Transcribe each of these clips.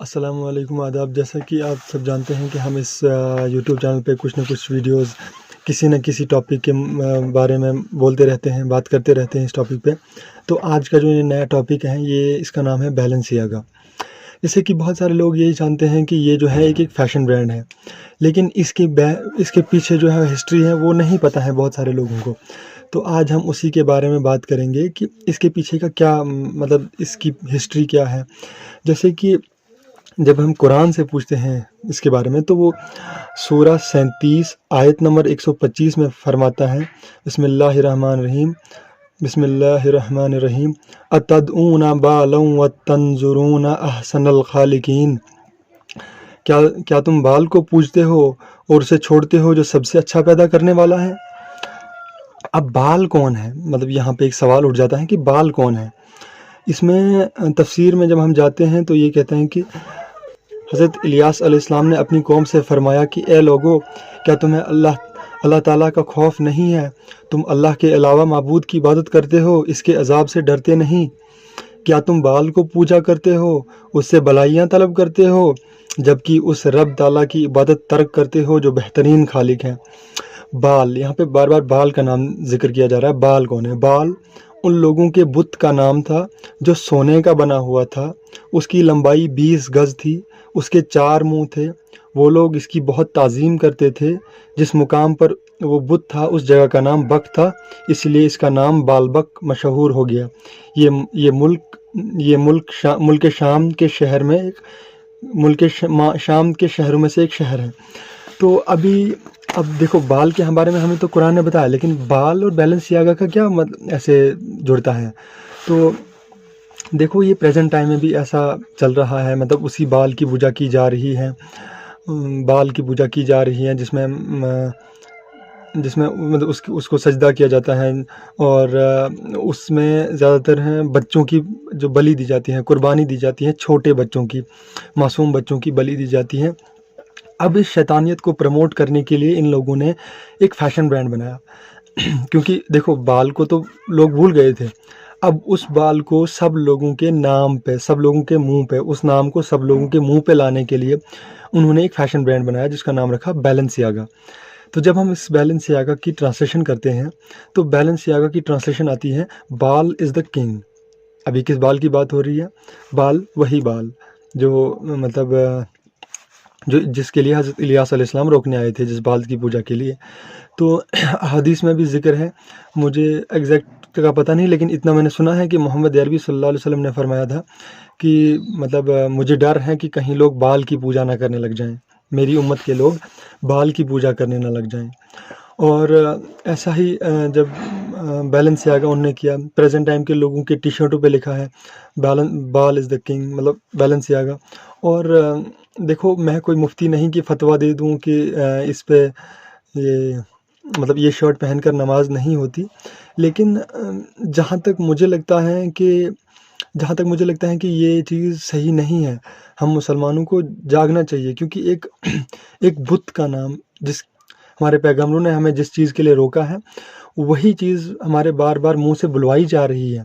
السلام علیکم، آداب۔ جیسا کہ آپ سب جانتے ہیں کہ ہم اس یوٹیوب چینل پہ کچھ نہ کچھ ویڈیوز کسی نہ کسی ٹاپک کے بارے میں بولتے رہتے ہیں، بات کرتے رہتے ہیں اس ٹاپک پہ۔ تو آج کا جو یہ نیا ٹاپک ہے، اس کا نام ہے بیلنسیاگا۔ جیسے کہ بہت سارے لوگ یہی جانتے ہیں کہ یہ جو ہے ایک فیشن برانڈ ہے، لیکن اس کے پیچھے جو ہے ہسٹری ہے وہ نہیں پتہ ہے بہت سارے لوگوں کو۔ تو آج ہم اسی کے بارے میں بات کریں گے کہ اس کے پیچھے کا کیا مطلب اس کی ہسٹری کیا ہے۔ جیسے کہ جب ہم قرآن سے پوچھتے ہیں اس کے بارے میں، تو وہ سورہ 37 آیت نمبر 125 میں فرماتا ہے، بسم اللہ الرحمن الرحیم، بسم اللہ الرحمن الرحیم، اتدعون بالا وتنظرون احسن الخالقین۔ کیا تم بال کو پوجتے ہو اور اسے چھوڑتے ہو جو سب سے اچھا پیدا کرنے والا ہے؟ اب بال کون ہے؟ مطلب یہاں پہ ایک سوال اٹھ جاتا ہے کہ بال کون ہے۔ اس میں تفسیر میں جب ہم جاتے ہیں تو یہ کہتے ہیں کہ حضرت الیاس علیہ السلام نے اپنی قوم سے فرمایا کہ اے لوگو، کیا تمہیں اللہ تعالیٰ کا خوف نہیں ہے؟ تم اللہ کے علاوہ معبود کی عبادت کرتے ہو، اس کے عذاب سے ڈرتے نہیں؟ کیا تم بال کو پوجا کرتے ہو، اس سے بلائیاں طلب کرتے ہو، جبکہ اس رب تعالیٰ کی عبادت ترک کرتے ہو جو بہترین خالق ہے؟ بال، یہاں پہ بار بار بال کا نام ذکر کیا جا رہا ہے۔ بال کون ہے؟ بال ان لوگوں کے بت کا نام تھا جو سونے کا بنا ہوا تھا، اس کی لمبائی 20 گز تھی، اس کے 4 منہ تھے۔ وہ لوگ اس کی بہت تعظیم کرتے تھے۔ جس مقام پر وہ بت تھا اس جگہ کا نام بک تھا، اس لیے اس کا نام بال بک مشہور ہو گیا۔ یہ ملک شام کے شہر میں شام کے شہروں میں سے ایک شہر ہے۔ تو اب دیکھو، بال کے بارے میں ہمیں تو قرآن نے بتایا، لیکن بال اور بیلنسیاگا کا کیا ایسے جڑتا ہے؟ تو دیکھو، یہ پریزنٹ ٹائم میں بھی ایسا چل رہا ہے، مطلب اسی بال کی پوجا کی جا رہی ہے، بال کی پوجا کی جا رہی ہے، جس میں مطلب اس کو سجدہ کیا جاتا ہے، اور اس میں زیادہ تر ہیں بچوں کی جو بلی دی جاتی ہے، قربانی دی جاتی ہے، چھوٹے بچوں کی، معصوم بچوں کی بلی دی جاتی ہے۔ اب اس شیطانیت کو پروموٹ کرنے کے لیے ان لوگوں نے ایک فیشن برانڈ بنایا، کیونکہ دیکھو، بال کو تو لوگ بھول گئے تھے۔ اب اس بال کو سب لوگوں کے نام پہ، سب لوگوں کے منہ پہ، اس نام کو سب لوگوں کے منہ پہ لانے کے لیے انہوں نے ایک فیشن برانڈ بنایا جس کا نام رکھا بیلنسیاگا۔ تو جب ہم اس بیلنسیاگا کی ٹرانسلیشن کرتے ہیں تو بیلنسیاگا کی ٹرانسلیشن آتی ہے بال از دا کنگ۔ ابھی کس بال کی بات ہو رہی ہے؟ بال، وہی بال جو مطلب جس کے لیے حضرت الیاس علیہ السلام روکنے آئے تھے، جس بال کی پوجا کے لیے۔ تو حدیث میں بھی ذکر ہے، مجھے ایگزیکٹ کا پتہ نہیں، لیکن اتنا میں نے سنا ہے کہ محمد عربی صلی اللہ علیہ وسلم نے فرمایا تھا کہ مطلب مجھے ڈر ہے کہ کہیں لوگ بال کی پوجا نہ کرنے لگ جائیں، میری امت کے لوگ بال کی پوجا کرنے نہ لگ جائیں۔ اور ایسا ہی جب بیلنسیاگا انہوں نے کیا، پریزنٹ ٹائم کے لوگوں کے ٹی شرٹوں پہ لکھا ہے بال از دا کنگ، مطلب بیلنسیاگا۔ اور دیکھو، میں کوئی مفتی نہیں کہ فتویٰ دے دوں کہ اس پہ یہ شرٹ پہن کر نماز نہیں ہوتی، لیکن جہاں تک مجھے لگتا ہے کہ یہ چیز صحیح نہیں ہے۔ ہم مسلمانوں کو جاگنا چاہیے، کیونکہ ایک بت کا نام، جس ہمارے پیغمبروں نے ہمیں جس چیز کے لیے روکا ہے، وہی چیز ہمارے بار بار منہ سے بلوائی جا رہی ہے۔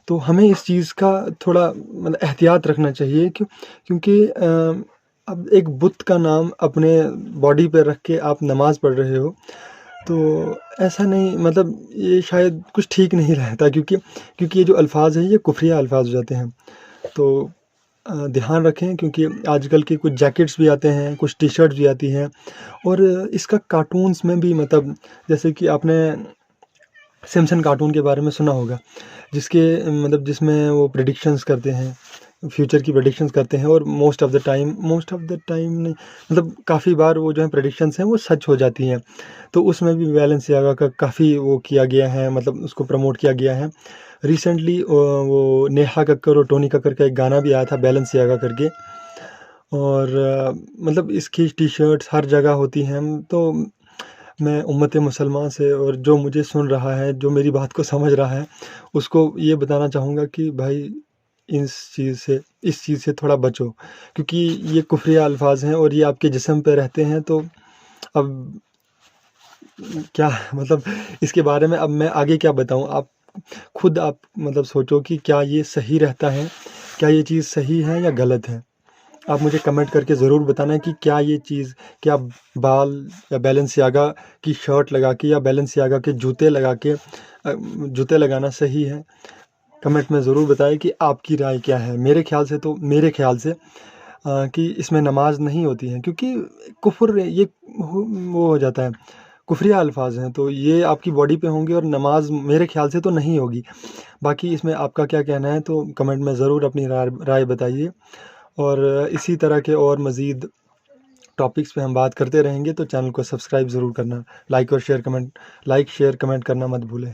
تو ہمیں اس چیز کا تھوڑا احتیاط رکھنا چاہیے، کیونکہ اب ایک بت کا نام اپنے باڈی پہ رکھ کے آپ نماز پڑھ رہے ہو، تو ایسا نہیں، مطلب یہ شاید کچھ ٹھیک نہیں رہتا، کیونکہ یہ جو الفاظ ہیں یہ کفریہ الفاظ ہو جاتے ہیں۔ تو دھیان رکھیں، کیونکہ آج کل کے کچھ جیکٹس بھی آتے ہیں، کچھ ٹی شرٹس بھی آتی ہیں، اور اس کا کارٹونز میں بھی، مطلب جیسے کہ آپ نے سمسن کارٹون کے بارے میں سنا ہوگا، جس میں وہ پریڈکشنز کرتے ہیں، فیوچر کی پریڈکشنز کرتے ہیں، اور موسٹ آف دا ٹائم نہیں، مطلب کافی بار وہ جو ہیں پریڈکشنز ہیں وہ سچ ہو جاتی ہیں۔ تو اس میں بھی بیلنسیاگا کا کافی وہ کیا گیا ہے، مطلب اس کو پروموٹ کیا گیا ہے۔ ریسنٹلی وہ نیہا ککر اور ٹونی ککر کا ایک گانا بھی آیا تھا بیلنسیاگا کر کے، اور مطلب اس کی ٹی شرٹس ہر جگہ ہوتی ہیں۔ تو میں امت مسلمان سے، اور جو مجھے سن رہا ہے، جو میری بات کو سمجھ رہا ہے، اس کو یہ بتانا چاہوں گا کہ بھائی اس چیز سے تھوڑا بچو، کیونکہ یہ کفریہ الفاظ ہیں اور یہ آپ کے جسم پہ رہتے ہیں۔ تو اب کیا مطلب اس کے بارے میں اب میں آگے کیا بتاؤں؟ آپ خود مطلب سوچو کہ کیا یہ صحیح رہتا ہے، کیا یہ چیز صحیح ہے یا غلط ہے۔ آپ مجھے کمنٹ کر کے ضرور بتانا ہے کہ کیا یہ چیز، کیا بال یا بیلنسیاگا کی شرٹ لگا کے یا بیلنسیاگا کے جوتے لگانا صحیح ہے۔ کمنٹ میں ضرور بتائیں کہ آپ کی رائے کیا ہے۔ میرے خیال سے کہ اس میں نماز نہیں ہوتی ہے، کیونکہ کفر یہ وہ ہو جاتا ہے، کفریہ الفاظ ہیں، تو یہ آپ کی باڈی پہ ہوں گے اور نماز میرے خیال سے تو نہیں ہوگی۔ باقی اس میں آپ کا کیا کہنا ہے تو کمنٹ میں ضرور اپنی رائے بتائیے، اور اسی طرح کے اور مزید ٹاپکس پہ ہم بات کرتے رہیں گے، تو چینل کو سبسکرائب ضرور کرنا، لائک شیئر کمنٹ کرنا مت بھولیں۔